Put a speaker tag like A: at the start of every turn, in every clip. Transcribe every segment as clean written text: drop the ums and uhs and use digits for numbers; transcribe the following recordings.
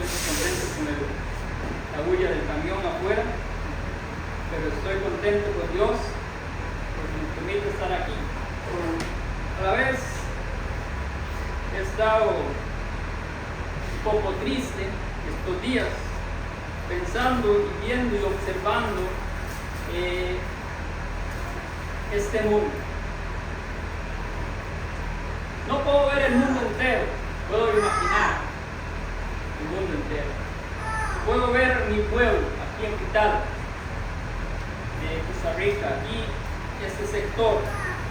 A: estoy muy contento con la bulla del camión afuera, pero estoy contento con Dios porque me permite estar aquí. A la vez he estado un poco triste estos días, pensando y viendo y observando este mundo. No puedo ver el mundo entero, puedo imaginar el mundo entero. Puedo ver mi pueblo aquí en Pitala, de Costa Rica, y este sector,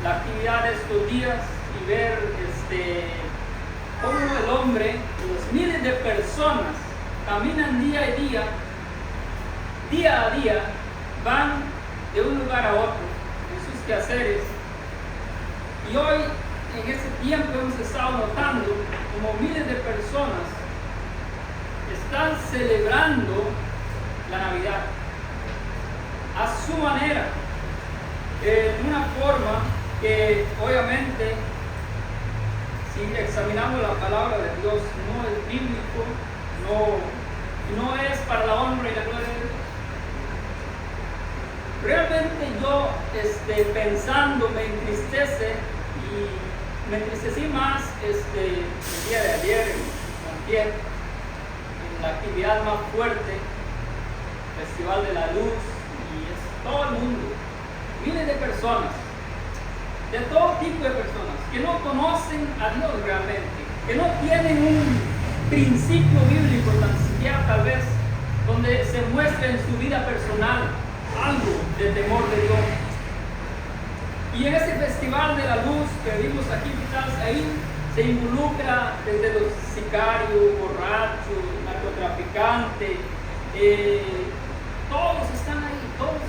A: la actividad de estos días, y ver cómo el hombre, los miles de personas caminan día a día, van de un lugar a otro en sus quehaceres. Y hoy, en este tiempo, hemos estado notando como miles de personas están celebrando la Navidad a su manera, de una forma que obviamente, si examinamos la palabra de Dios, no es bíblico, no es para la honra y la gloria de Dios. Realmente yo, pensando, me entristece, y me entristecí más el día de ayer, en la actividad más fuerte, Festival de la Luz, y es todo el mundo, miles de personas, de todo tipo de personas, que no conocen a Dios realmente, que no tienen un principio bíblico, tan siquiera tal vez, donde se muestre en su vida personal algo de temor de Dios. Y en ese Festival de la Luz que vimos aquí, ahí se involucra desde los sicarios, borrachos, narcotraficantes, todos están ahí, todos,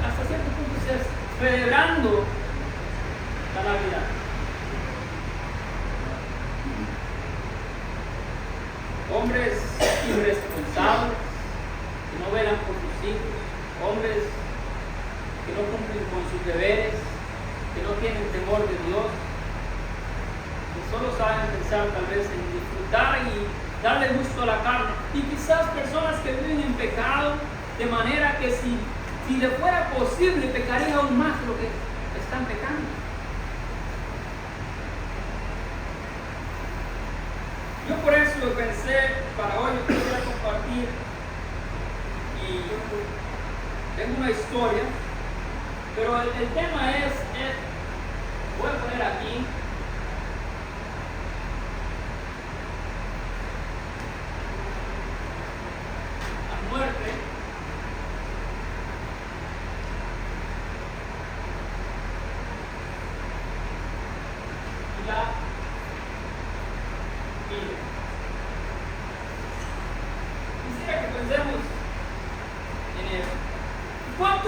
A: hasta cierto punto, celebrando la Navidad. Hombres irresponsables, que no velan por sus hijos, hombres que no cumplen con sus deberes, que no tienen temor de Dios, que solo saben pensar tal vez en disfrutar y darle gusto a la carne, y quizás personas que viven en pecado, de manera que si le fuera posible pecarían aún más lo que están pecando. Yo por eso pensé, para hoy yo quisiera compartir, y tengo una historia, pero el tema es, voy a poner aquí, la muerte y la vida. Quisiera que pensemos en eso. ¿Cuánto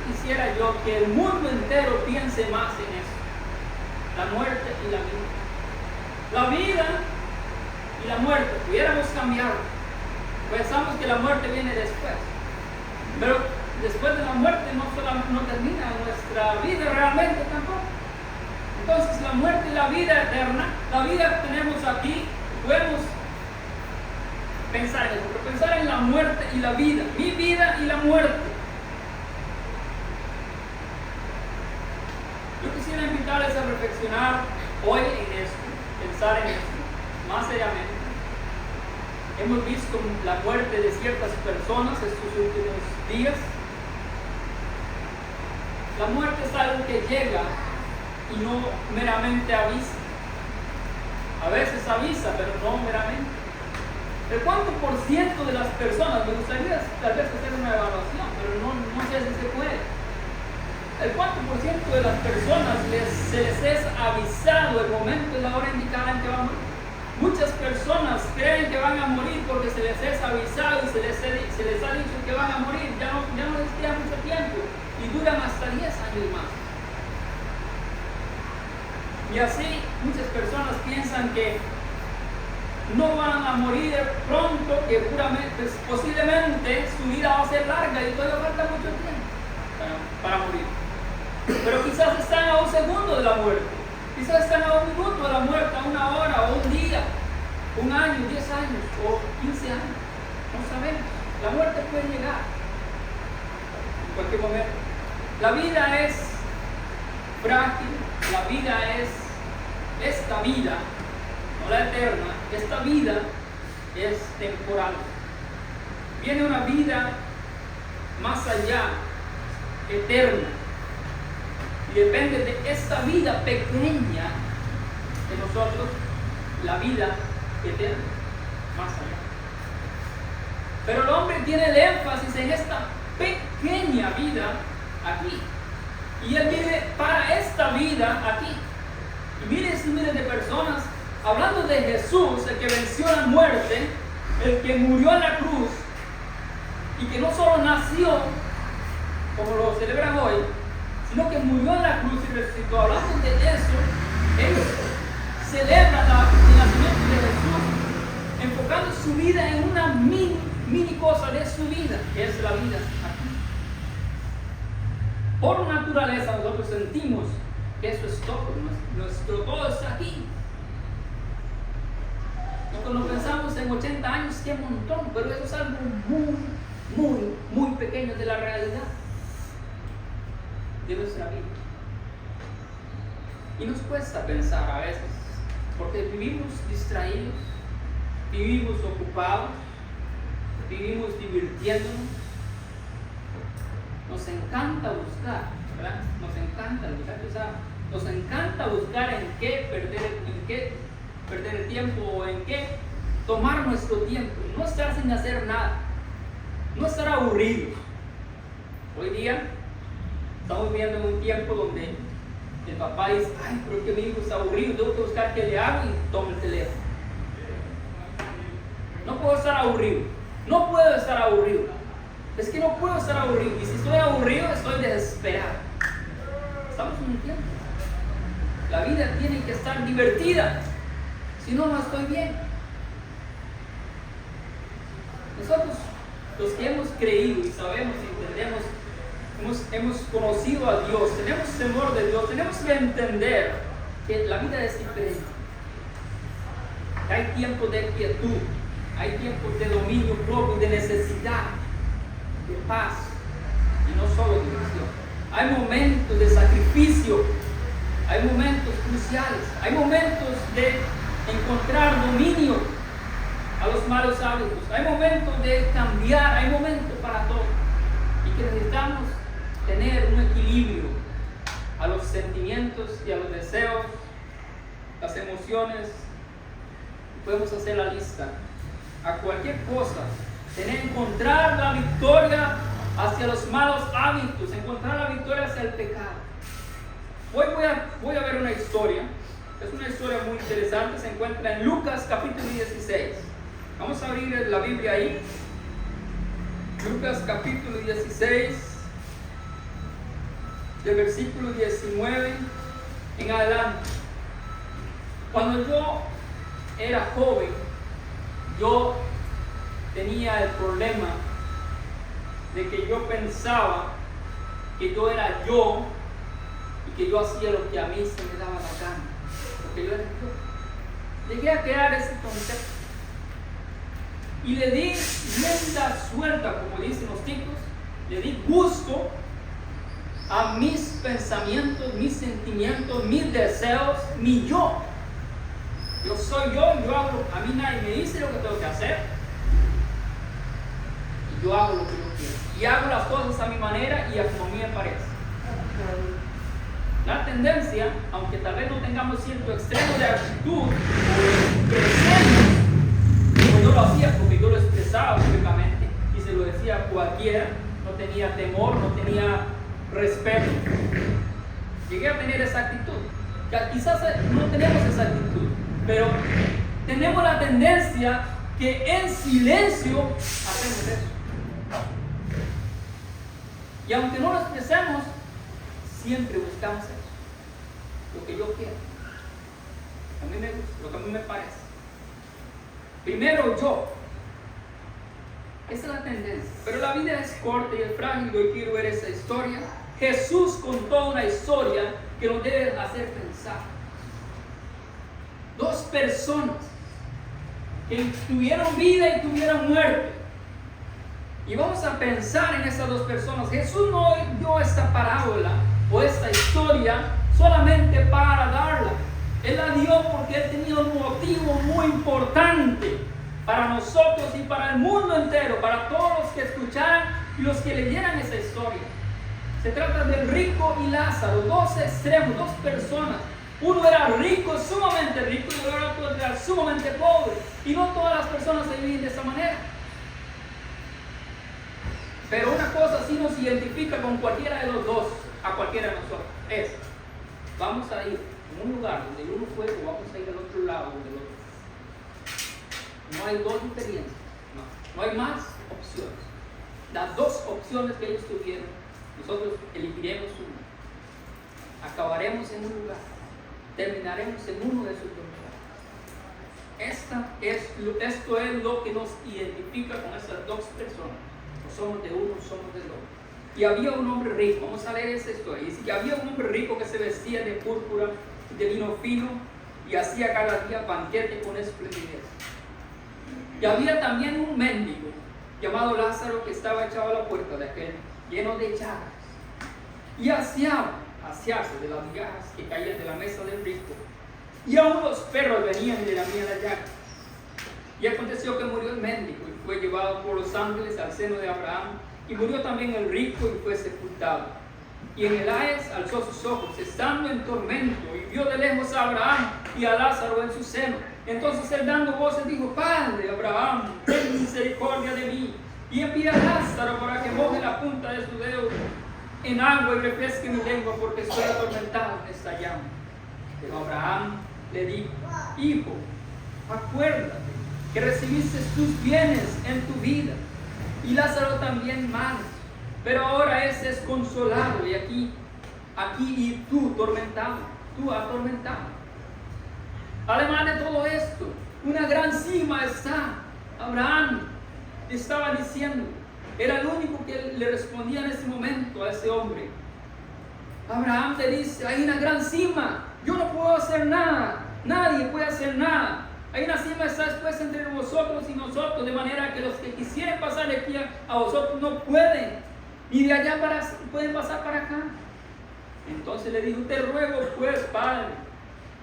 A: quisiera yo que el mundo entero piense más en eso? La muerte y la vida. La vida y la muerte, pudiéramos cambiarlo. Pensamos que la muerte viene después. Pero después de la muerte no termina nuestra vida realmente tampoco. Entonces la muerte y la vida eterna, la vida que tenemos aquí, podemos pensar en eso, pero pensar en la muerte y la vida, mi vida y la muerte. Yo quisiera invitarles a reflexionar hoy en esto, pensar en esto, más seriamente. Hemos visto la muerte de ciertas personas estos últimos días. La muerte es algo que llega y no meramente avisa. A veces avisa, pero no meramente. ¿El cuánto por ciento de las personas, me gustaría tal vez hacer una evaluación, pero no sé si se puede? ¿El cuánto por ciento de las personas se les es avisado el momento y la hora indicada en que van a morir? Muchas personas creen que van a morir porque se les es avisado y se les ha dicho que van a morir. Ya no les queda mucho tiempo y duran hasta 10 años más. Y así muchas personas piensan que no van a morir pronto, que posiblemente su vida va a ser larga y todavía falta mucho tiempo para morir. Pero quizás están a un segundo de la muerte. Quizás están a 1 minuto de la muerte, a 1 hora, o 1 día, 1 año, 10 años, o 15 años. No sabemos. La muerte puede llegar en cualquier momento. La vida es frágil, la vida es esta vida, no la eterna, esta vida es temporal. Viene una vida más allá, eterna, y depende de esta vida pequeña de nosotros, la vida eterna, más allá. Pero el hombre tiene el énfasis en esta pequeña vida aquí, y él vive para esta vida aquí. Y miles y miles de personas hablando de Jesús, el que venció la muerte, el que murió en la cruz, y que no solo nació, como lo celebran hoy, sino que murió en la cruz y resucitó. Hablando de eso, ellos celebran el nacimiento de Jesús, enfocando su vida en una mini cosa de su vida, que es la vida aquí. Por naturaleza nosotros sentimos que eso es todo, nuestro todo está aquí. Cuando pensamos en 80 años, qué montón, pero eso es algo muy pequeño de la realidad de nuestra vida. Y nos cuesta pensar a veces, porque vivimos distraídos, vivimos ocupados, vivimos divirtiéndonos. Nos encanta buscar, ¿verdad? Nos encanta buscar en qué perder el tiempo, o en qué tomar nuestro tiempo, no estar sin hacer nada, no estar aburridos. Hoy día estamos viviendo en un tiempo donde el papá dice: ay, pero es que mi hijo está aburrido, tengo que buscar qué le hago, y toma el teléfono. No puedo estar aburrido, no puedo estar aburrido, es que no puedo estar aburrido, y si estoy aburrido estoy desesperado. Estamos en un tiempo, la vida tiene que estar divertida, si no, no estoy bien. Nosotros, los que hemos creído y sabemos y entendemos, hemos conocido a Dios, tenemos temor de Dios, tenemos que entender que la vida es diferente. Que hay tiempos de quietud, hay tiempos de dominio propio, de necesidad, de paz, y no solo de diversión. Hay momentos de sacrificio, hay momentos cruciales, hay momentos de encontrar dominio a los malos hábitos, hay momentos de cambiar, hay momentos para todo, y que necesitamos tener un equilibrio a los sentimientos y a los deseos, las emociones. Podemos hacer la lista a cualquier cosa, encontrar la victoria hacia los malos hábitos, encontrar la victoria hacia el pecado. Hoy voy a ver una historia. Es una historia muy interesante, se encuentra en Lucas capítulo 16. Vamos a abrir la Biblia ahí. Lucas capítulo 16, del versículo 19 en adelante. Cuando yo era joven, yo tenía el problema de que yo pensaba que yo era yo y que yo hacía lo que a mí se me daba la gana. Que yo era yo. Llegué a crear ese concepto y le di rienda suelta, como dicen los ticos, le di gusto a mis pensamientos, mis sentimientos, mis deseos, mi yo. Yo soy yo, yo hago, a mí nadie me dice lo que tengo que hacer, y yo hago lo que yo quiero, y hago las cosas a mi manera y a como a mí me parece. La tendencia, aunque tal vez no tengamos cierto extremo de actitud, como yo lo hacía, porque yo lo expresaba públicamente y se lo decía a cualquiera, no tenía temor, no tenía respeto. Llegué a tener esa actitud. Quizás no tenemos esa actitud, pero tenemos la tendencia que en silencio hacemos eso. Y aunque no lo expresemos, siempre buscamos eso, lo que yo quiero, a mí me gusta, lo que a mí me parece. Primero yo, esa es la tendencia, pero la vida es corta y es frágil. Hoy quiero ver esa historia. Jesús contó una historia que nos debe hacer pensar. personas que tuvieron vida y tuvieron muerte. Y vamos a pensar en esas dos personas. Jesús no dio esta parábola o esta historia solamente para darla. Él la dio porque Él tenía un motivo muy importante para nosotros y para el mundo entero, para todos los que escucharan y los que leyeran esa historia. Se trata del rico y Lázaro, dos extremos, dos personas. Uno era rico, sumamente rico, y el otro era sumamente pobre. Y no todas las personas se viven de esa manera. Pero una cosa sí nos identifica con cualquiera de los dos, a cualquiera de nosotros, es: vamos a ir en un lugar donde el uno fue, o vamos a ir al otro lado del otro. No hay dos diferencias, no hay más opciones. Las dos opciones que ellos tuvieron, nosotros elegiremos una. Acabaremos en un lugar, terminaremos en uno de esos dos lugares. Esto es lo que nos identifica con esas dos personas. No somos de uno, somos del otro. Y había un hombre rico, vamos a leer esa historia. Dice que había un hombre rico que se vestía de púrpura y de lino fino y hacía cada día banquete con esplendidez. Y había también un mendigo llamado Lázaro que estaba echado a la puerta de aquel, lleno de llagas, y asearse de las migajas que caían de la mesa del rico. Y aún los perros venían y le lamían las llagas. Y aconteció que murió el mendigo y fue llevado por los ángeles al seno de Abraham. Y murió también el rico y fue sepultado. Y en el Hades alzó sus ojos, estando en tormento, y vio de lejos a Abraham y a Lázaro en su seno. Entonces él, dando voces, dijo: Padre Abraham, ten misericordia de mí, y envía a Lázaro para que moje la punta de su dedo en agua y refresque mi lengua, porque estoy atormentado en esta llama. Pero Abraham le dijo: Hijo, acuérdate que recibiste tus bienes en tu vida, y Lázaro también males, pero ahora ese es consolado, y aquí y tú atormentado. Además de todo esto, una gran cima está. Abraham estaba diciendo, era el único que le respondía en ese momento a ese hombre. Abraham le dice: hay una gran cima, yo no puedo hacer nada, nadie puede hacer nada. Hay una cima está después entre vosotros y nosotros, de manera que los que quisieran pasar de aquí a vosotros no pueden, ni de allá pueden pasar para acá. Entonces le dijo: te ruego pues, Padre,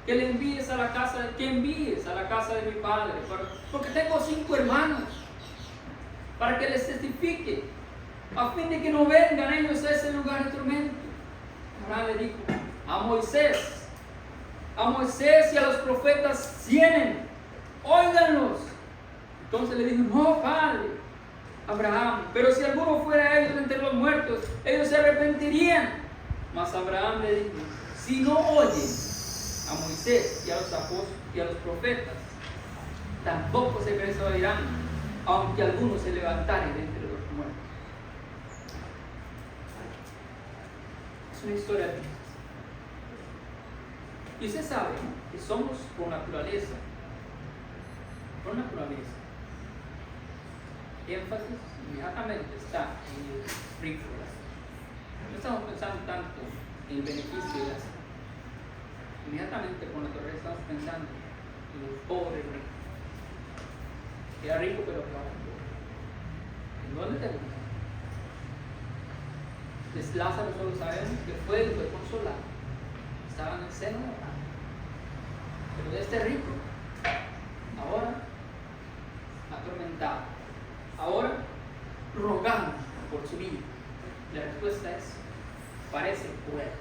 A: que le envíes a la casa de mi padre, porque tengo 5 hermanos, para que les testifique, a fin de que no vengan ellos a ese lugar de tormento. Abraham le dijo: a Moisés y a los profetas tienen, óiganlos. Entonces le dijo: no, Padre Abraham, pero si alguno fuera a ellos entre los muertos, ellos se arrepentirían. Mas Abraham le dijo: si no oyen a Moisés y a los apóstoles y a los profetas, tampoco se persuadirán, aunque algunos se levantaren de entre los muertos. Es una historia triste. Y usted sabe que somos por naturaleza, énfasis inmediatamente está en el rico. No estamos pensando tanto en el beneficio de la salud. Inmediatamente por naturaleza estamos pensando en el pobre rico. Era rico pero ahora pobre. ¿En dónde te gusta? Entonces Lázaro solo sabemos que fue consolado. Estaba en el seno de Abraham. Pero de este rico, ahora atormentado, ahora rogando por su vida. La respuesta es: parece cruel.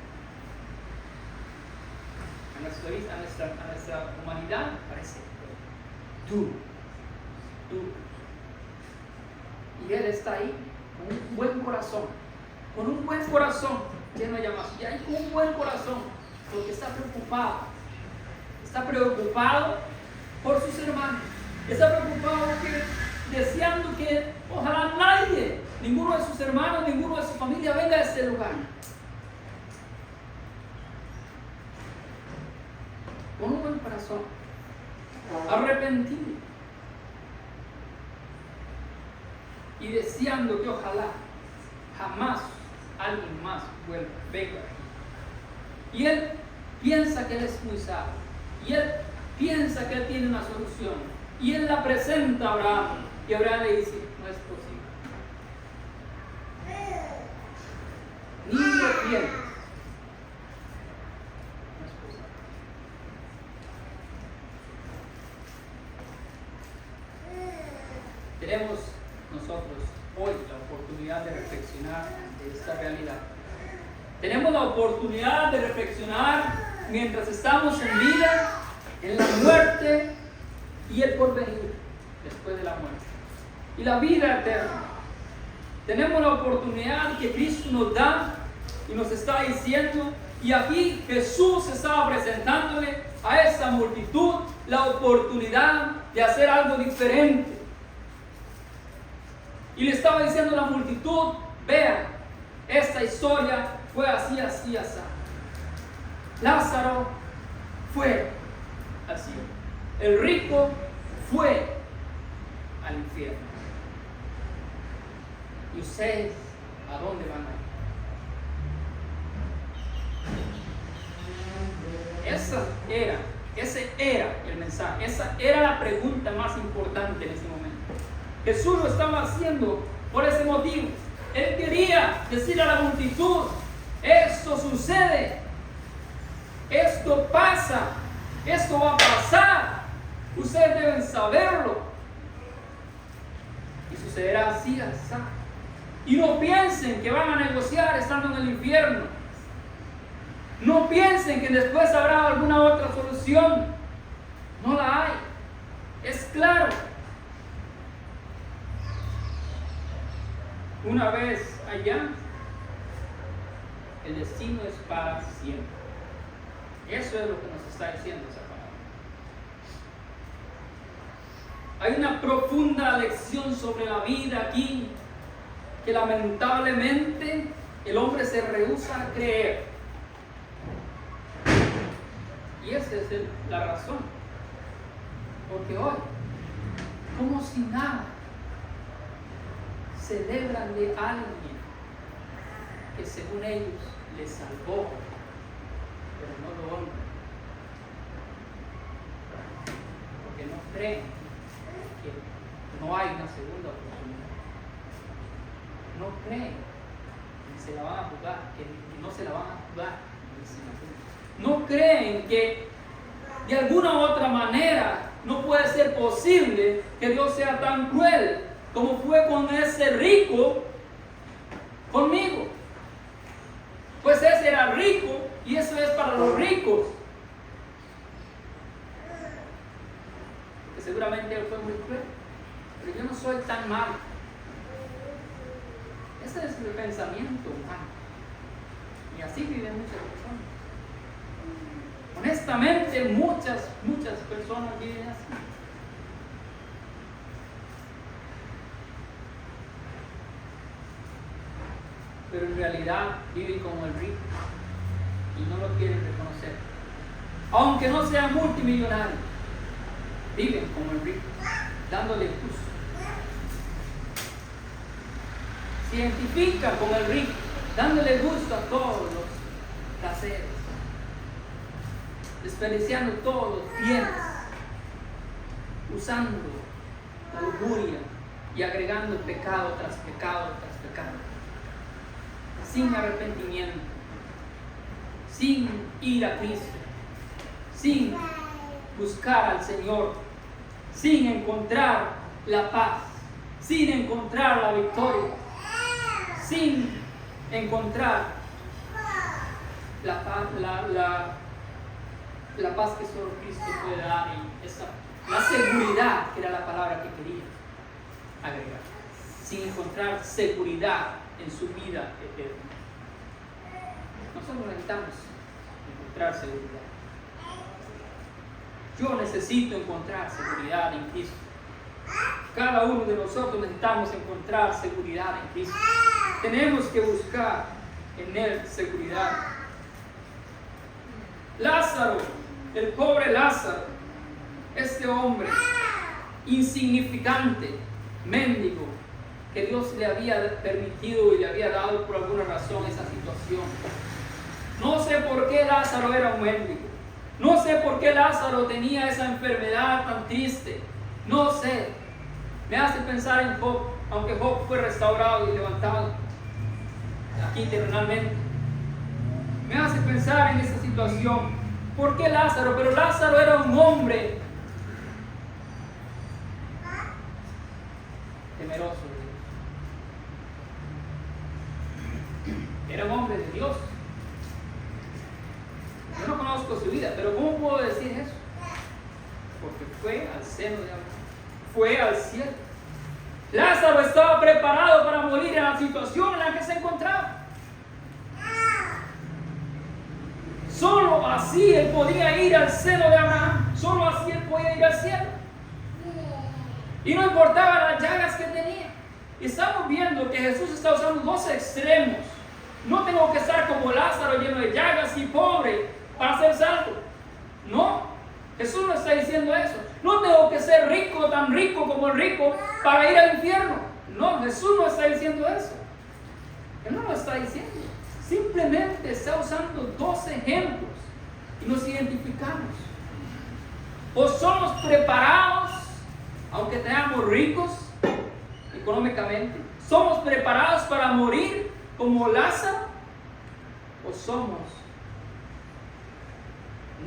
A: A nuestra humanidad parece duro. Y él está ahí con un buen corazón, lleno de llamadas, y ahí con un buen corazón, porque está preocupado por sus hermanos, está preocupado deseando que ojalá ninguno de sus hermanos, ninguno de su familia venga a este lugar. Con un buen corazón, arrepentido, y deseando que ojalá jamás alguien más venga. Y él piensa que él es muy sabio, y él piensa que él tiene una solución. Y él la presenta a Abraham. Y Abraham le dice, no es posible. Ni lo piensas. No es posible. Tenemos nosotros hoy la oportunidad de reflexionar de esta realidad. Tenemos la oportunidad de reflexionar mientras estamos en vida, en la muerte y el porvenir después de la muerte y la vida eterna. Tenemos la oportunidad que Cristo nos da y nos está diciendo, y aquí Jesús estaba presentándole a esa multitud la oportunidad de hacer algo diferente. Y le estaba diciendo a la multitud, vean, esta historia fue así, así, así. Lázaro fue al cielo. El rico fue al infierno. ¿Y ustedes a dónde van a ir? Ese era el mensaje. Esa era la pregunta más importante en ese momento. Jesús lo estaba haciendo por ese motivo. Él quería decir a la multitud, esto sucede, esto pasa, esto va a pasar, ustedes deben saberlo. Y sucederá así, así. Y no piensen que van a negociar estando en el infierno. No piensen que después habrá alguna otra solución. No la hay. Es claro. Una vez allá, el destino es para siempre. Eso es lo que nos está diciendo esa palabra. Hay una profunda lección sobre la vida aquí que lamentablemente el hombre se rehúsa a creer. Y esa es la razón. Porque hoy, como si nada, celebran de alguien que según ellos les salvó, pero no lo honran, porque no creen que no hay una segunda oportunidad, no creen que se la van a jugar, que no se la van a jugar, no creen que de alguna u otra manera no puede ser posible que Dios sea tan cruel como fue con ese rico conmigo. Pues ese era rico y eso es para los ricos. Porque seguramente él fue muy cruel, pero yo no soy tan malo. Ese es el pensamiento humano. Y así viven muchas personas. Honestamente, muchas personas viven así. Pero en realidad viven como el rico y no lo quieren reconocer. Aunque no sean multimillonarios, viven como el rico, dándole gusto. Se identifican con el rico, dándole gusto a todos los placeres, desperdiciando todos los bienes, usando la lujuria y agregando pecado tras pecado tras pecado. Sin arrepentimiento, sin ir a Cristo, sin buscar al Señor, sin encontrar la paz, sin encontrar la victoria, sin encontrar la paz que solo Cristo puede dar y la seguridad que era la palabra que quería agregar, sin encontrar seguridad en su vida eterna. Nosotros necesitamos encontrar seguridad. Yo necesito encontrar seguridad en Cristo. Cada uno de nosotros necesitamos encontrar seguridad en Cristo. Tenemos que buscar en Él seguridad. Lázaro, el pobre Lázaro, este hombre insignificante, mendigo, que Dios le había permitido y le había dado por alguna razón esa situación. No sé por qué Lázaro era un mendigo. No sé por por qué Lázaro tenía esa enfermedad tan triste. No sé. Me hace pensar en Job, aunque Job fue restaurado y levantado aquí terrenalmente. Me hace pensar en esa situación. ¿Por qué Lázaro? Pero Lázaro era un hombre temeroso de Dios. Era un hombre de Dios. Yo no conozco su vida, pero ¿cómo puedo decir eso? Porque fue al seno de Abraham, fue al cielo. Lázaro estaba preparado para morir en la situación en la que se encontraba. Solo así él podía ir al seno de Abraham, solo así él podía ir al cielo. Y no importaba las llagas que tenía. Y estamos viendo que Jesús está usando dos extremos. No tengo que estar como Lázaro lleno de llagas y pobre para ser salvo. No, Jesús no está diciendo eso. No tengo que ser rico, tan rico como el rico para ir al infierno. No, Jesús no está diciendo eso. Él no lo está diciendo. Simplemente está usando dos ejemplos y nos identificamos. O somos preparados, aunque seamos ricos económicamente, somos preparados para morir como Lázaro, o somos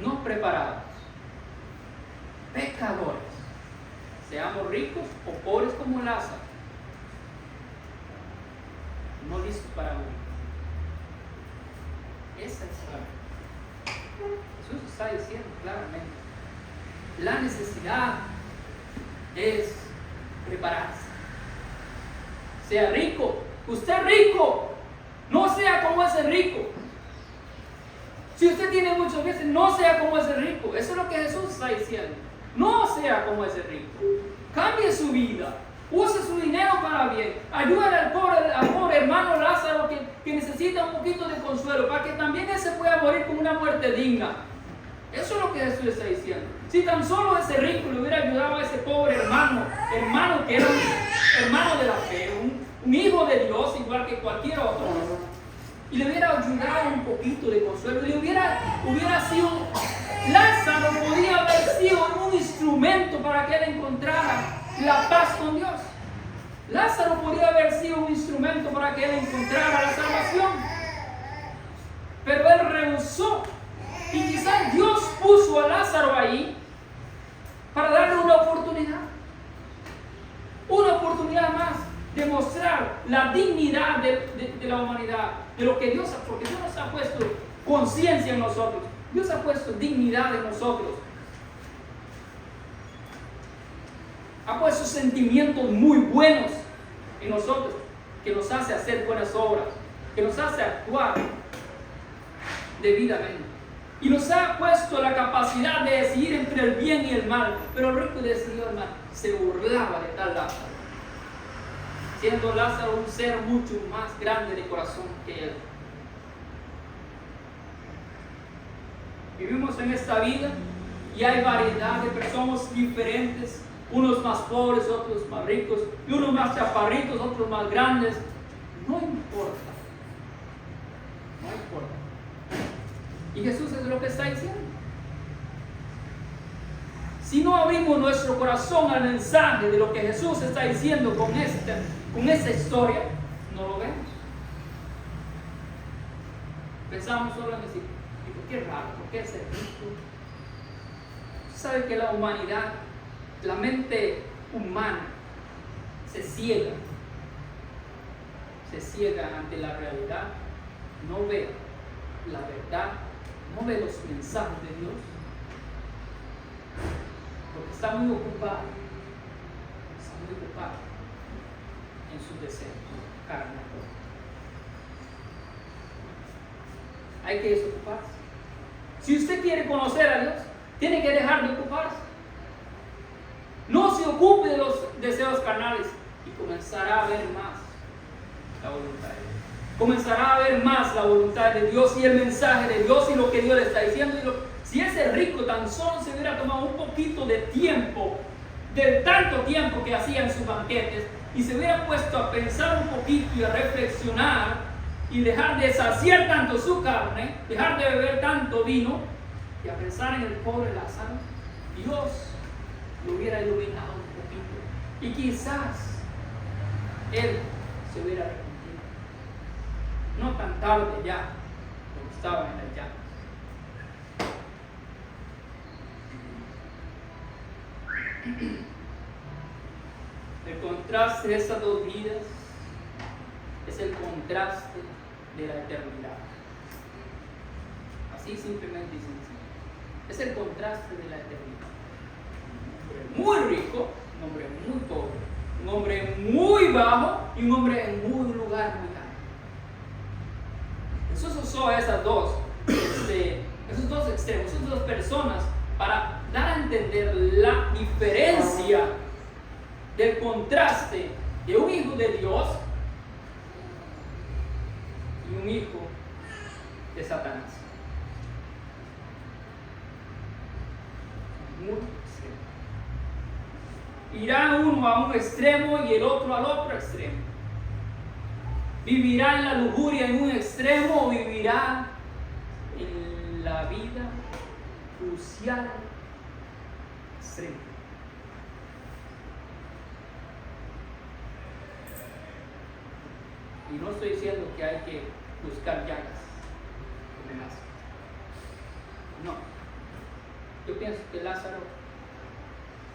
A: no preparados, pecadores, seamos ricos o pobres como Lázaro, no listos para morir. Esa es la Jesús está diciendo claramente, la necesidad es prepararse. Sea rico, usted es rico, no sea como ese rico. Si usted tiene muchos bienes, no sea como ese rico. Eso es lo que Jesús está diciendo. No sea como ese rico. Cambie su vida. Use su dinero para bien. Ayúdale al pobre hermano Lázaro que necesita un poquito de consuelo para que también él se pueda morir con una muerte digna. Eso es lo que Jesús está diciendo. Si tan solo ese rico le hubiera ayudado a ese pobre hermano que era un hermano de la fe, un hijo de Dios igual que cualquier otro, y le hubiera ayudado un poquito de consuelo, y hubiera sido, Lázaro podría haber sido un instrumento para que él encontrara la paz con Dios. Lázaro podría haber sido un instrumento para que él encontrara la salvación, pero él rehusó. Y quizás Dios puso a Lázaro ahí para darle una oportunidad más de mostrar la dignidad de la humanidad, de lo que Dios ha, porque Dios nos ha puesto conciencia en nosotros, Dios ha puesto dignidad en nosotros, ha puesto sentimientos muy buenos en nosotros, que nos hace hacer buenas obras, que nos hace actuar debidamente. Y nos ha puesto la capacidad de decidir entre el bien y el mal. Pero el rico decidió el mal. Se burlaba de tal Lázaro, siendo Lázaro un ser mucho más grande de corazón que él. Vivimos en esta vida y hay variedad de personas diferentes. Unos más pobres, otros más ricos. Y unos más chaparritos, otros más grandes. No importa. No importa. Y Jesús es lo que está diciendo. Si no abrimos nuestro corazón al mensaje de lo que Jesús está diciendo con esta historia, no lo vemos. Pensamos solo en decir, qué raro, ¿por qué ese rico? Usted sabe que la humanidad, la mente humana, se ciega ante la realidad, no ve la verdad, no ve los mensajes de Dios, porque está muy ocupado en sus deseos carnales. Hay que desocuparse. Si usted quiere conocer a Dios, tiene que dejar de ocuparse. No se ocupe de los deseos carnales y comenzará a ver más la voluntad de Dios. Comenzará a ver más la voluntad de Dios y el mensaje de Dios y lo que Dios le está diciendo. Si ese rico tan solo se hubiera tomado un poquito de tiempo, del tanto tiempo que hacía en sus banquetes, y se hubiera puesto a pensar un poquito y a reflexionar y dejar de saciar tanto su carne, dejar de beber tanto vino, que a pensar en el pobre Lázaro, Dios lo hubiera iluminado un poquito y quizás él se hubiera arrepentido. No tan tarde ya, como estaba en las llamas. El contraste de esas dos vidas es el contraste de la eternidad. Así simplemente y sencillo. Es el contraste de la eternidad. Un hombre muy rico, un hombre muy pobre, un hombre muy bajo y un hombre en un lugar muy alto. Jesús usó esos dos extremos, esas dos personas para dar a entender la diferencia del contraste de un hijo de Dios y un hijo de Satanás. Muy extremo. Irá uno a un extremo y el otro al otro extremo. Vivirá en la lujuria en un extremo o vivirá en la vida crucial extremo. Y no estoy diciendo que hay que buscar llagas como Lázaro. No. Yo pienso que Lázaro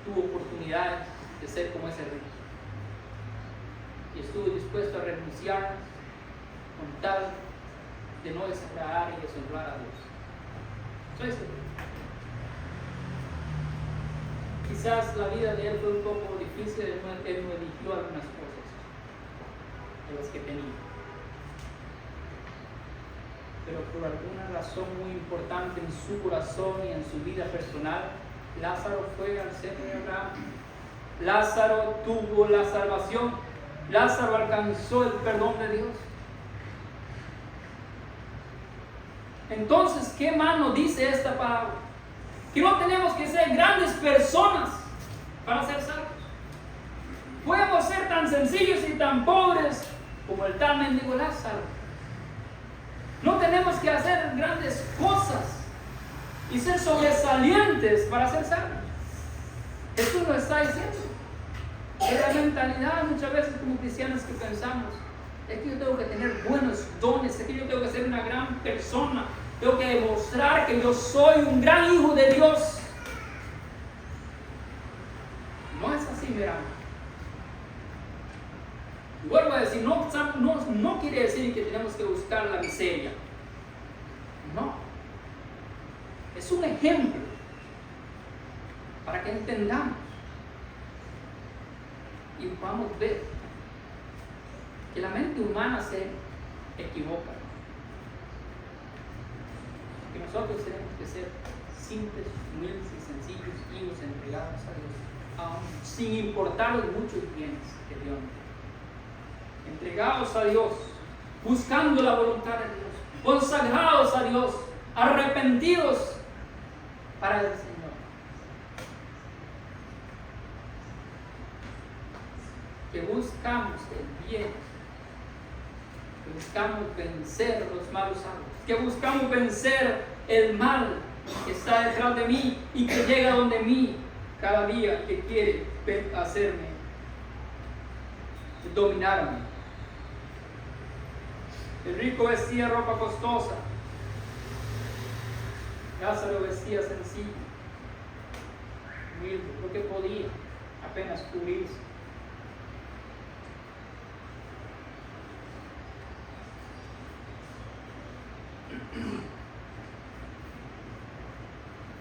A: tuvo oportunidades de ser como ese rey. Y estuvo dispuesto a renunciar con tal de no desagradar y deshonrar a Dios. Soy seguro. Quizás la vida de él fue un poco difícil, él no eligió algunas cosas de las que tenía. Pero por alguna razón muy importante en su corazón y en su vida personal, Lázaro fue al seno de Abraham. Lázaro tuvo la salvación. Lázaro alcanzó el perdón de Dios. Entonces, ¿qué más nos dice esta parábola? Que no tenemos que ser grandes personas para ser salvos. Podemos ser tan sencillos y tan pobres como el tal mendigo Lázaro. No tenemos que hacer grandes cosas y ser sobresalientes para ser salvos. Jesús lo está diciendo. Es la mentalidad muchas veces como cristianos que pensamos: es que yo tengo que tener buenos dones, es que yo tengo que ser una gran persona, tengo que demostrar que yo soy un gran hijo de Dios. No es así, verán. Y vuelvo a decir, no quiere decir que tenemos que buscar la miseria. No. Es un ejemplo para que entendamos y podamos ver que la mente humana se equivoca. Que nosotros tenemos que ser simples, humildes y sencillos, hijos entregados a Dios, aún sin importar los muchos bienes que Dios nos da. Entregados a Dios, buscando la voluntad de Dios, consagrados a Dios, arrepentidos para el Señor. Que buscamos el bien, que buscamos vencer los malos hábitos, que buscamos vencer el mal que está detrás de mí y que llega donde mí cada día, que quiere hacerme, dominarme. El rico vestía ropa costosa, Lázaro vestía sencillo, humilde, porque podía apenas cubrirse.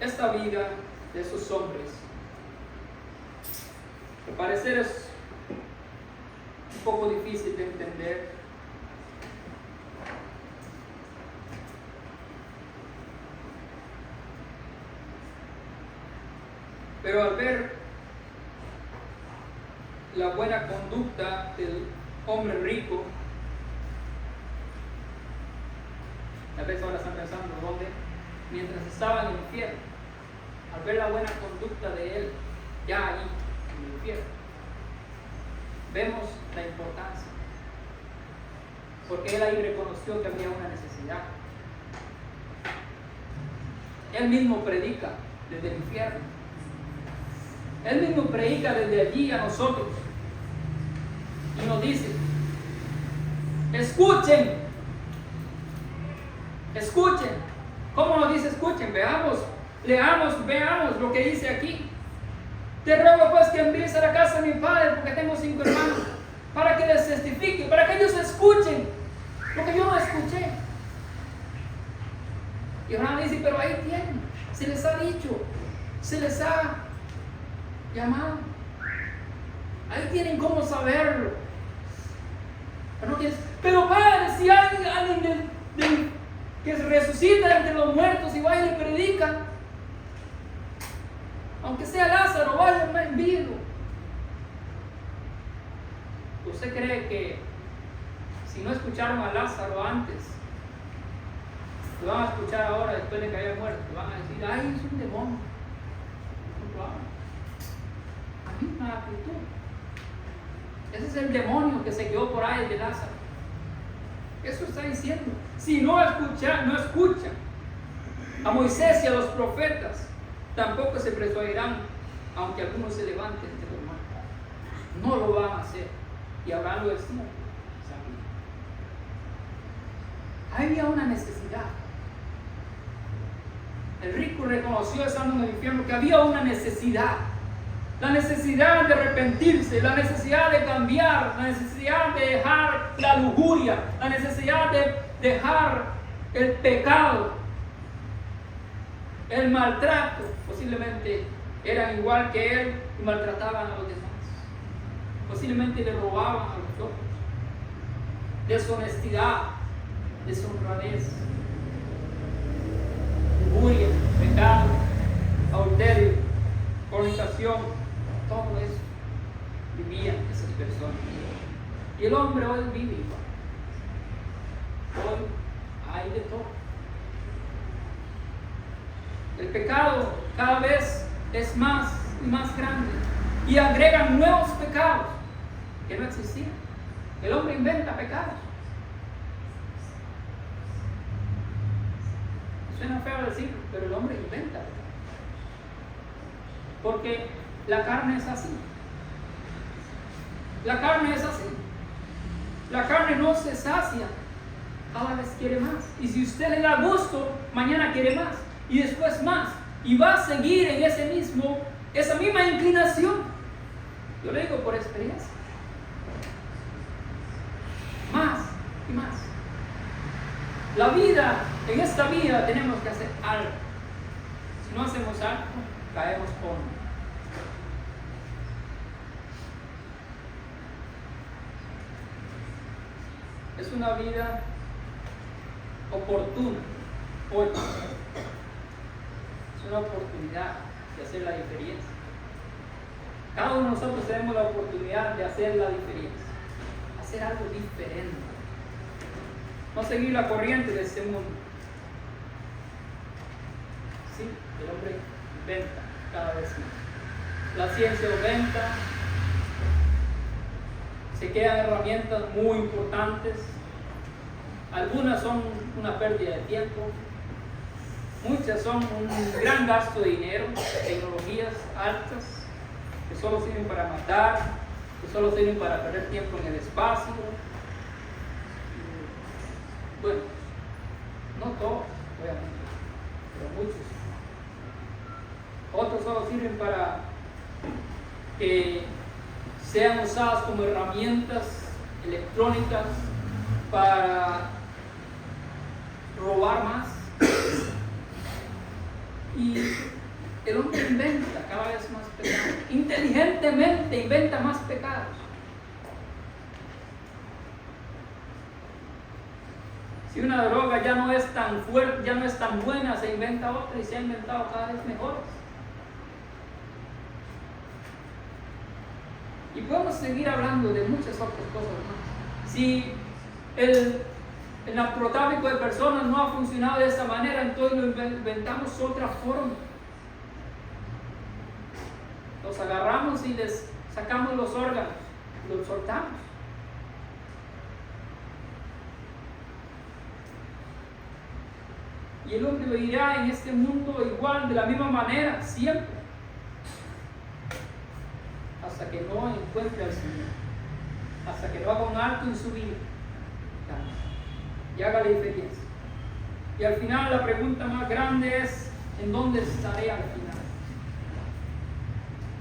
A: Esta vida de esos hombres, al parecer, es un poco difícil de entender. Pero al ver la buena conducta del hombre rico, a veces ahora están pensando dónde, mientras estaba en el infierno, al ver la buena conducta de él, ya ahí en el infierno, vemos la importancia, porque él ahí reconoció que había una necesidad. Él mismo predica desde el infierno. Él mismo predica desde allí a nosotros. Y nos dice, escuchen. Escuchen. ¿Cómo nos dice escuchen? Veamos, leamos, veamos lo que dice aquí. Te ruego pues que envíes a la casa de mi padre, porque tengo 5 hermanos, para que les testifique, para que ellos escuchen lo que yo no escuché. Y Abraham dice, pero ahí tienen, se les ha dicho, se les ha llamado. Ahí tienen cómo saberlo. Pero padre, si hay alguien que resucita entre los muertos y va y le predica, aunque sea Lázaro, vaya, envíelo. ¿Usted cree que si no escucharon a Lázaro antes, lo van a escuchar ahora después de que haya muerto? Van a decir, ay, es un demonio. No lo hagan. La misma actitud. Ese es el demonio que se quedó por ahí de Lázaro. Eso está diciendo. Si no escuchan a Moisés y a los profetas, tampoco se persuadirán, aunque algunos se levanten de los muertos. No lo van a hacer. Y Abraham lo decía. Había una necesidad. El rico reconoció estando en el infierno que había una necesidad. La necesidad de arrepentirse, la necesidad de cambiar, la necesidad de dejar la lujuria, la necesidad de dejar el pecado, el maltrato. Posiblemente eran igual que él y maltrataban a los demás. Posiblemente le robaban a los otros. Deshonestidad, deshonradez, lujuria, pecado, adulterio, fornicación. Todo eso vivían esas personas. Y el hombre hoy vive igual. Hoy hay de todo. El pecado cada vez es más y más grande. Y agregan nuevos pecados que no existían. El hombre inventa pecados. Suena feo decirlo, pero el hombre inventa pecados. Porque la carne es así. La carne es así. La carne no se sacia. Cada vez quiere más. Y si usted le da gusto, mañana quiere más. Y después más. Y va a seguir en esa misma inclinación. Yo le digo por experiencia. Más y más. La vida, en esta vida tenemos que hacer algo. Si no hacemos algo, caemos hondo. Es una vida oportuna hoy. Es una oportunidad de hacer la diferencia. Cada uno de nosotros tenemos la oportunidad de hacer la diferencia, hacer algo diferente, no seguir la corriente de este mundo. Sí, el hombre inventa cada vez más. La ciencia aumenta. Se quedan herramientas muy importantes. Algunas son una pérdida de tiempo. Muchas son un gran gasto de dinero, tecnologías altas, que solo sirven para matar, que solo sirven para perder tiempo en el espacio. Bueno, no todos, obviamente, pero muchos. Otros solo sirven para que sean usadas como herramientas electrónicas para robar más. Y el hombre inventa cada vez más pecados. Inteligentemente inventa más pecados. Si una droga ya no es tan fuerte, ya no es tan buena, se inventa otra y se ha inventado cada vez mejores. Y podemos seguir hablando de muchas otras cosas más. Si el narcotráfico de personas no ha funcionado de esa manera, entonces lo inventamos otra forma. Los agarramos y les sacamos los órganos, los soltamos. Y Y el hombre vivirá en este mundo igual, de la misma manera, siempre. Hasta que no encuentre al Señor. Hasta que no haga un alto en su vida. Y haga la diferencia. Y al final la pregunta más grande es, ¿en dónde estaré al final?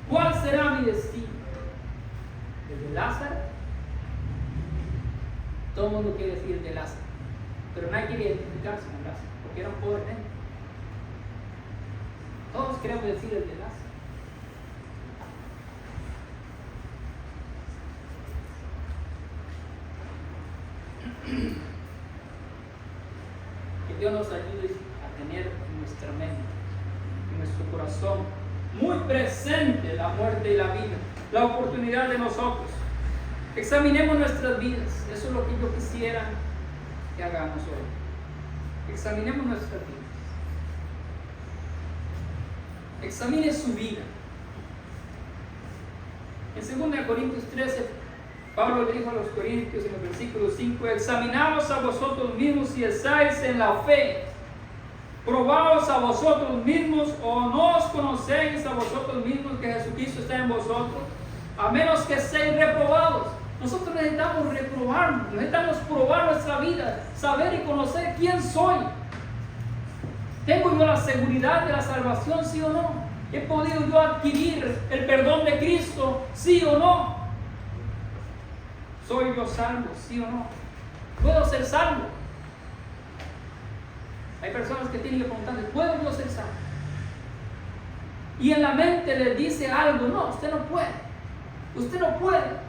A: ¿Cuál será mi destino? ¿El de Lázaro? Todo el mundo quiere decir el de Lázaro, pero nadie quiere identificarse con Lázaro, porque era un pobre gente. Todos queremos decir el de Lázaro. Que Dios nos ayude a tener en nuestra mente, en nuestro corazón, muy presente la muerte y la vida, la oportunidad de nosotros. Examinemos nuestras vidas. Eso es lo que yo quisiera que hagamos hoy. Examinemos nuestras vidas. Examine su vida. En 2 Corintios 13, Pablo le dijo a los corintios en el versículo 5: examinaos a vosotros mismos si estáis en la fe. Probaos a vosotros mismos, o no os conocéis a vosotros mismos que Jesucristo está en vosotros, a menos que seáis reprobados. Nosotros necesitamos reprobarnos, necesitamos probar nuestra vida, saber y conocer quién soy. ¿Tengo yo la seguridad de la salvación, sí o no? ¿He podido yo adquirir el perdón de Cristo, sí o no? ¿Soy yo salvo, sí o no? ¿Puedo ser salvo? Hay personas que tienen que preguntarle, ¿puedo yo ser salvo? Y en la mente les dice algo, no, usted no puede. Usted no puede.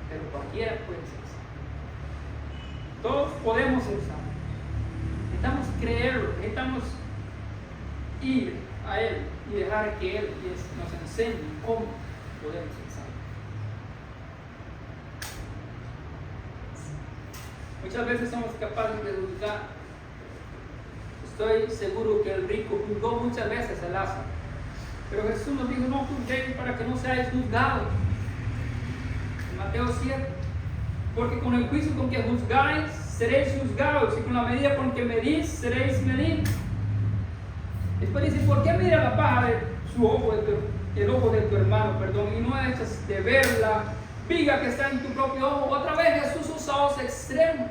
A: Pero cualquiera puede ser salvo. Todos podemos ser salvos. Necesitamos creerlo, necesitamos ir a Él y dejar que Él nos enseñe cómo podemos ser salvos. Muchas veces somos capaces de juzgar. Estoy seguro que el rico juzgó muchas veces a Lázaro. Pero Jesús nos dijo, no juzguéis para que no seáis juzgados. En Mateo 7. Porque con el juicio con que juzgáis, seréis juzgados. Y con la medida con que medís, seréis medidos. Después dice, ¿por qué mira la paja de su ojo, el ojo de tu hermano, y no echas de ver la viga que está en tu propio ojo? Otra vez Jesús usa dos extremos.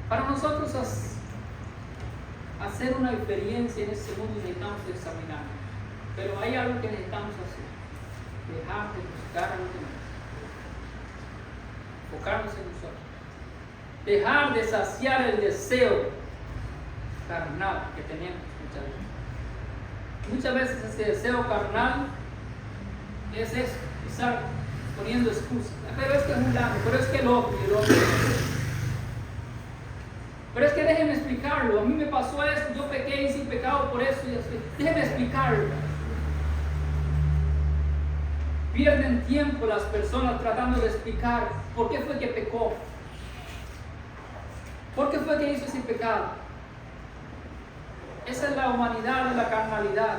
A: Para nosotros hacer una experiencia en este mundo necesitamos examinar, pero hay algo que necesitamos hacer: dejar de buscar a los demás, enfocarnos en nosotros, dejar de saciar el deseo carnal que tenemos muchas veces. Ese deseo carnal es eso, estar poniendo excusas, pero es que es un lado, pero es que el otro y el otro. Pero es que déjenme explicarlo, a mí me pasó esto, yo pequé y sin pecado por eso y así. Déjenme explicarlo. Pierden tiempo las personas tratando de explicar por qué fue que pecó, por qué fue que hizo ese pecado. Esa es la humanidad de la carnalidad.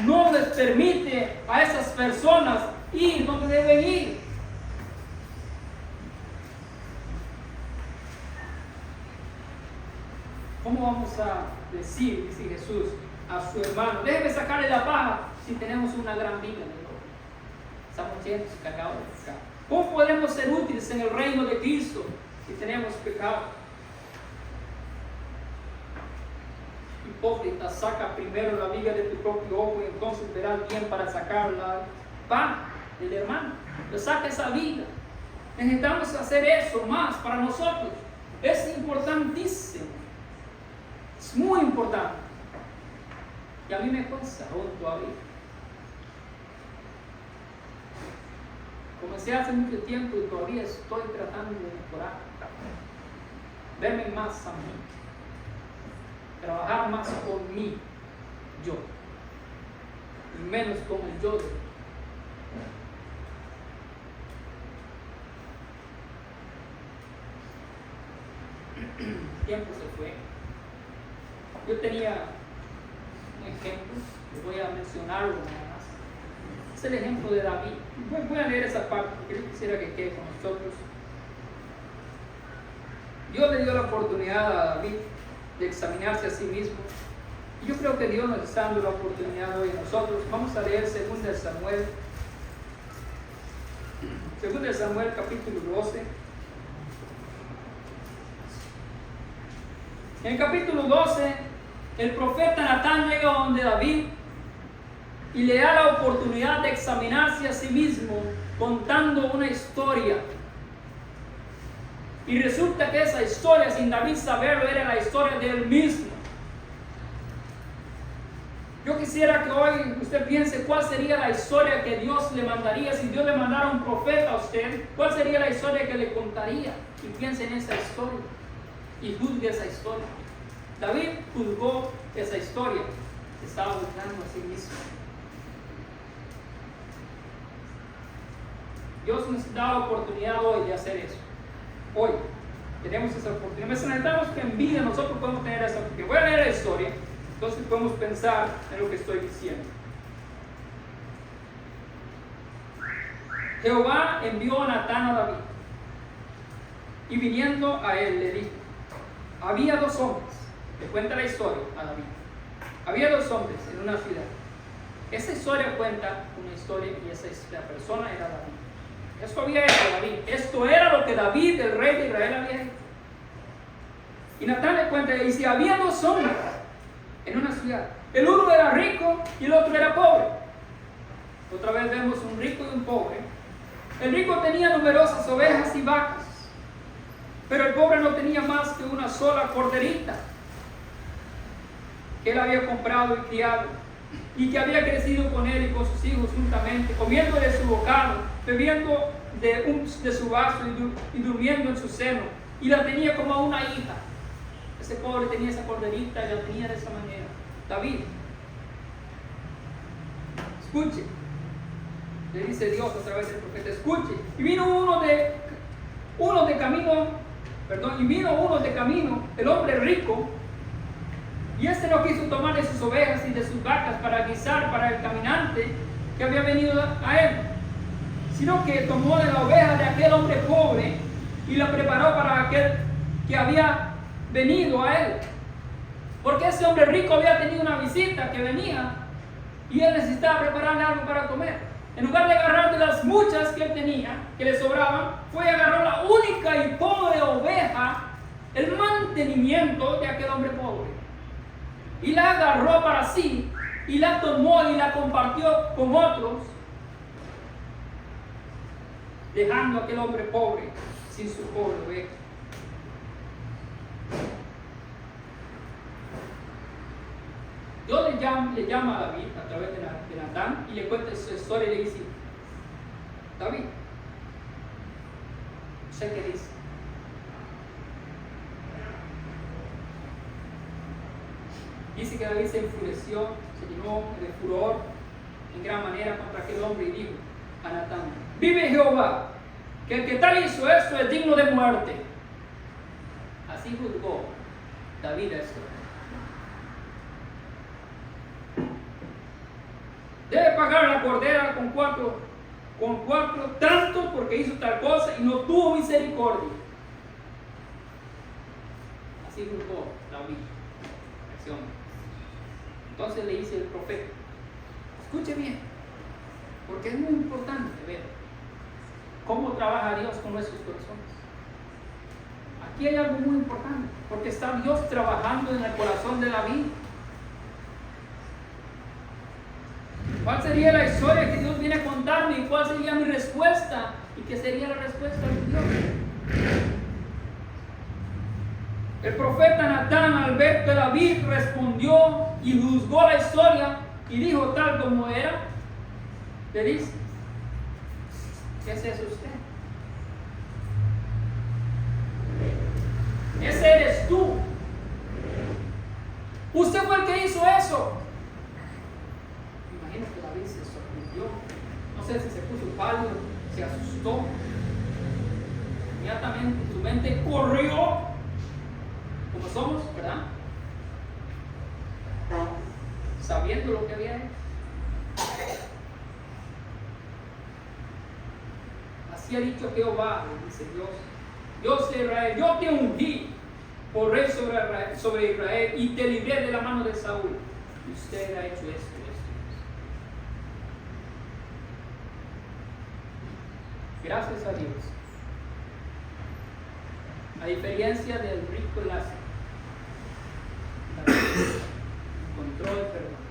A: No les permite a esas personas ir donde deben ir. ¿Cómo vamos a decir, dice Jesús, a su hermano, déjeme sacarle la paja si tenemos una gran vida? Estamos llenos, cargados de pecado. ¿Cómo podemos ser útiles en el reino de Cristo si tenemos pecado? Hipócrita, saca primero la viga de tu propio ojo y entonces verás bien para sacar la paja del hermano. Pero saca esa viga. Necesitamos hacer eso más para nosotros. Es importantísimo. Es muy importante. Y a mí me cuesta aún todavía. Comencé hace mucho tiempo y todavía estoy tratando de mejorar. Verme más a mí. Trabajar más con mí, yo. Y menos con el yo de. El tiempo se fue. Yo tenía un ejemplo, les voy a mencionarlo nada más. Es el ejemplo de David. Voy a leer esa parte porque yo quisiera que quede con nosotros. Dios le dio la oportunidad a David de examinarse a sí mismo. Y yo creo que Dios nos está dando la oportunidad hoy a nosotros. Vamos a leer 2 Samuel. 2 Samuel capítulo 12. En el capítulo 12, el profeta Natán llega donde David y le da la oportunidad de examinarse a sí mismo contando una historia. Y resulta que esa historia, sin David saberlo, era la historia de él mismo. Yo quisiera que hoy usted piense cuál sería la historia que Dios le mandaría. Si Dios le mandara un profeta a usted, ¿cuál sería la historia que le contaría? Y piense en esa historia y juzgue esa historia. David juzgó esa historia. Se estaba juzgando a sí mismo. Dios nos da la oportunidad hoy de hacer eso. Hoy tenemos esa oportunidad. Necesitamos que en vida nosotros podemos tener esa oportunidad. Voy a leer la historia, entonces podemos pensar en lo que estoy diciendo. Jehová envió a Natán a David, y viniendo a él le dijo: había 2 hombres. Le cuenta la historia a David. Había 2 hombres en una ciudad. Esa historia cuenta una historia y la persona era David. Esto había hecho David. Esto era lo que David, el rey de Israel, había hecho. Y Natán le cuenta y dice: había 2 hombres en una ciudad. El uno era rico y el otro era pobre. Otra vez vemos un rico y un pobre. El rico tenía numerosas ovejas y vacas, pero el pobre no tenía más que una sola corderita que él había comprado y criado, y que había crecido con él y con sus hijos juntamente, comiendo de su bocado, bebiendo de su vaso y durmiendo en su seno, y la tenía como a una hija. Ese pobre tenía esa corderita y la tenía de esa manera. David, escuche, le dice Dios a través del profeta, escuche. Y vino uno de camino, el hombre rico, y este no quiso tomar de sus ovejas y de sus vacas para guisar para el caminante que había venido a él, sino que tomó de la oveja de aquel hombre pobre y la preparó para aquel que había venido a él. Porque ese hombre rico había tenido una visita que venía y él necesitaba prepararle algo para comer. En lugar de agarrar de las muchas que él tenía, que le sobraban, fue a agarrar la única y pobre oveja, el mantenimiento de aquel hombre pobre. Y la agarró para sí, y la tomó y la compartió con otros, dejando a aquel hombre pobre sin su pobre oveja. Dios le llama a David a través de Natán y le cuenta su historia y le dice: David, sé qué dice. Dice que David se enfureció, se llenó de furor en gran manera contra aquel hombre y dijo a Natán: vive Jehová, que el que tal hizo esto es digno de muerte. Así juzgó David esto. Debe pagar la cordera con cuatro tantos porque hizo tal cosa y no tuvo misericordia. Así juzgó David. Entonces le dice el profeta: escuche bien, porque es muy importante ver cómo trabaja Dios con nuestros corazones. Aquí hay algo muy importante, porque está Dios trabajando en el corazón de David. ¿Cuál sería la historia que Dios viene a contarme y cuál sería mi respuesta? ¿Y qué sería la respuesta de Dios? El profeta Natán, al ver que David respondió y juzgó la historia y dijo tal como era, le dice: ¿qué es eso usted? Ese eres tú. Usted fue el que hizo eso. Imagino que David se sorprendió. No sé si se puso pálido, se asustó. Inmediatamente su mente corrió, como somos, ¿verdad? Sabiendo lo que había hecho. Así ha dicho Jehová, dice Dios, Dios de Israel: yo te ungí por rey sobre Israel, y te libré de la mano de Saúl. Y usted ha hecho esto y esto. Gracias a Dios. A diferencia del rico Lázaro, David encontró el perdón.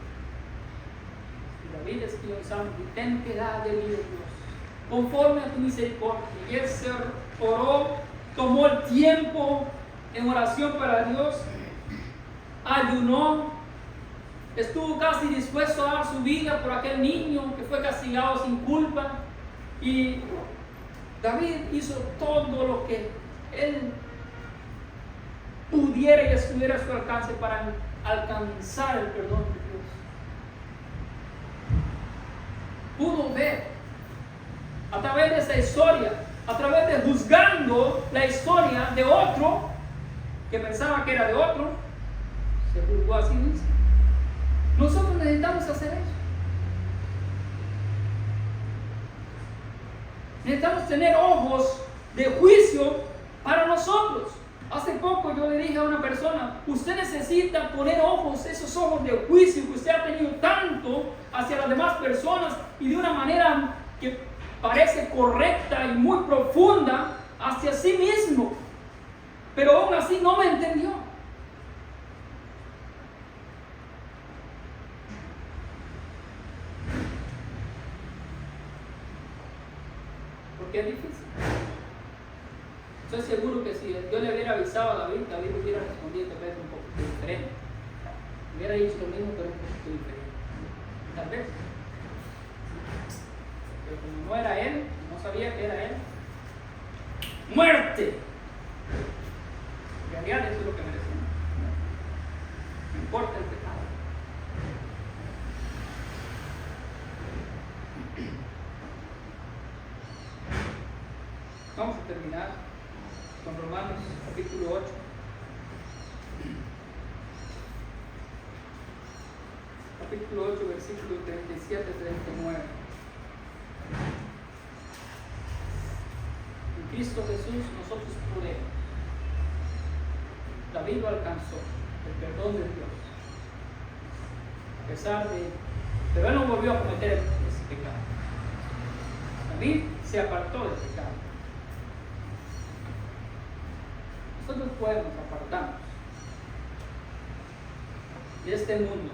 A: David escribió en Salmo: ten piedad de mí, Dios, conforme a tu misericordia. Y él se oró, tomó el tiempo en oración para Dios, ayunó, estuvo casi dispuesto a dar su vida por aquel niño que fue castigado sin culpa. Y David hizo todo lo que él pudiera y estuviera a su alcance para alcanzar el perdón de Dios. Pudo ver a través de esa historia, a través de juzgando la historia de otro que pensaba que era de otro, se juzgó a sí mismo. Nosotros necesitamos hacer eso. Necesitamos tener ojos de juicio para nosotros. Hace poco yo le dije a una persona: usted necesita poner ojos, esos ojos de juicio que usted ha tenido tanto hacia las demás personas y de una manera que parece correcta y muy profunda hacia sí mismo, pero aún así no me entendió. Porque es difícil. Estoy seguro que si yo le hubiera avisado a David, David hubiera respondido tal vez un poquito diferente. Hubiera dicho lo mismo, pero un poquito diferente. Tal vez. Pero como no era él, no sabía que era él. ¡Muerte! En realidad eso es lo que merecemos. No importa el pecado. Vamos a terminar con Romanos capítulo 8. Capítulo 8, versículo 37-39. En Cristo Jesús nosotros podemos. David lo alcanzó, el perdón de Dios. A pesar de... Pero él no volvió a cometer ese pecado. David se apartó del pecado. Nosotros podemos apartarnos de este mundo,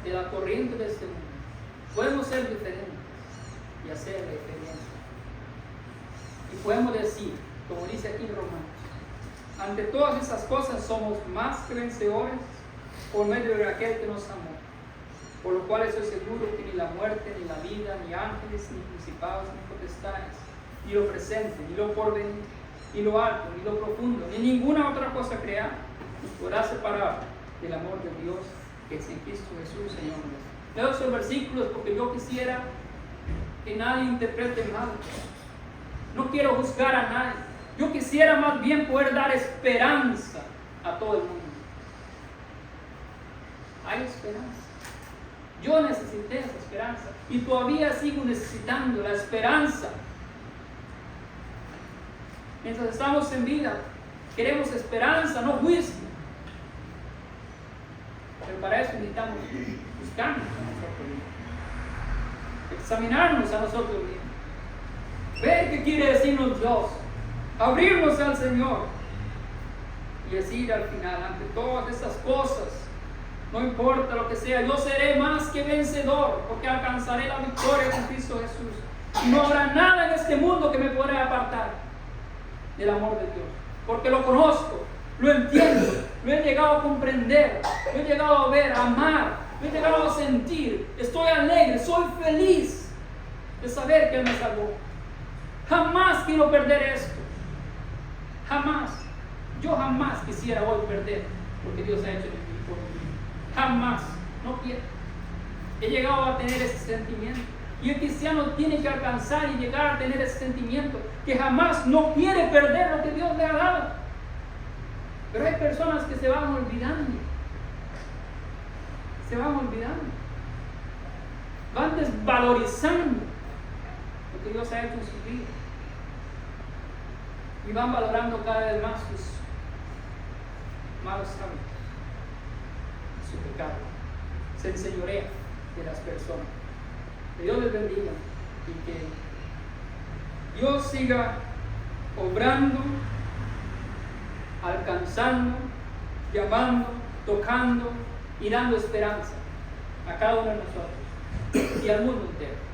A: de la corriente de este mundo. Podemos ser diferentes y hacer la diferencia. Y podemos decir, como dice aquí en Romanos: ante todas esas cosas somos más que vencedores por medio de aquel que nos amó. Por lo cual estoy seguro que ni la muerte, ni la vida, ni ángeles, ni principados, ni potestades, ni lo presente, ni lo porvenir, ni lo alto, ni lo profundo, ni ninguna otra cosa creada nos podrá separar del amor de Dios que es en Cristo Jesús, Señor nuestro. Leo esos versículos porque yo quisiera que nadie interprete mal. No quiero juzgar a nadie. Yo quisiera más bien poder dar esperanza a todo el mundo. Hay esperanza. Yo necesité esa esperanza y todavía sigo necesitando la esperanza. Mientras estamos en vida, queremos esperanza, no juicio. Pero para eso necesitamos buscarnos a nosotros mismos, examinarnos a nosotros mismos, ver qué quiere decirnos Dios, abrirnos al Señor y decir al final: ante todas estas cosas, no importa lo que sea, yo seré más que vencedor, porque alcanzaré la victoria con Cristo Jesús. Y no habrá nada en este mundo que me podrá apartar del amor de Dios, porque lo conozco, lo entiendo, lo he llegado a comprender, lo he llegado a ver, a amar, lo he llegado a sentir. Estoy alegre, soy feliz de saber que Él me salvó. Jamás quiero perder esto, jamás. Yo jamás quisiera hoy perder lo que Dios ha hecho en mi vida. Jamás, no quiero. He llegado a tener ese sentimiento. Y el cristiano tiene que alcanzar y llegar a tener ese sentimiento, que jamás no quiere perder lo que Dios le ha dado. Pero hay personas que se van olvidando. Se van olvidando. Van desvalorizando lo que Dios ha hecho en su vida. Y van valorando cada vez más malos hábitos, su pecado. Se enseñorea de las personas. Que Dios les bendiga y que Dios siga obrando, alcanzando, llamando, tocando y dando esperanza a cada uno de nosotros y al mundo entero.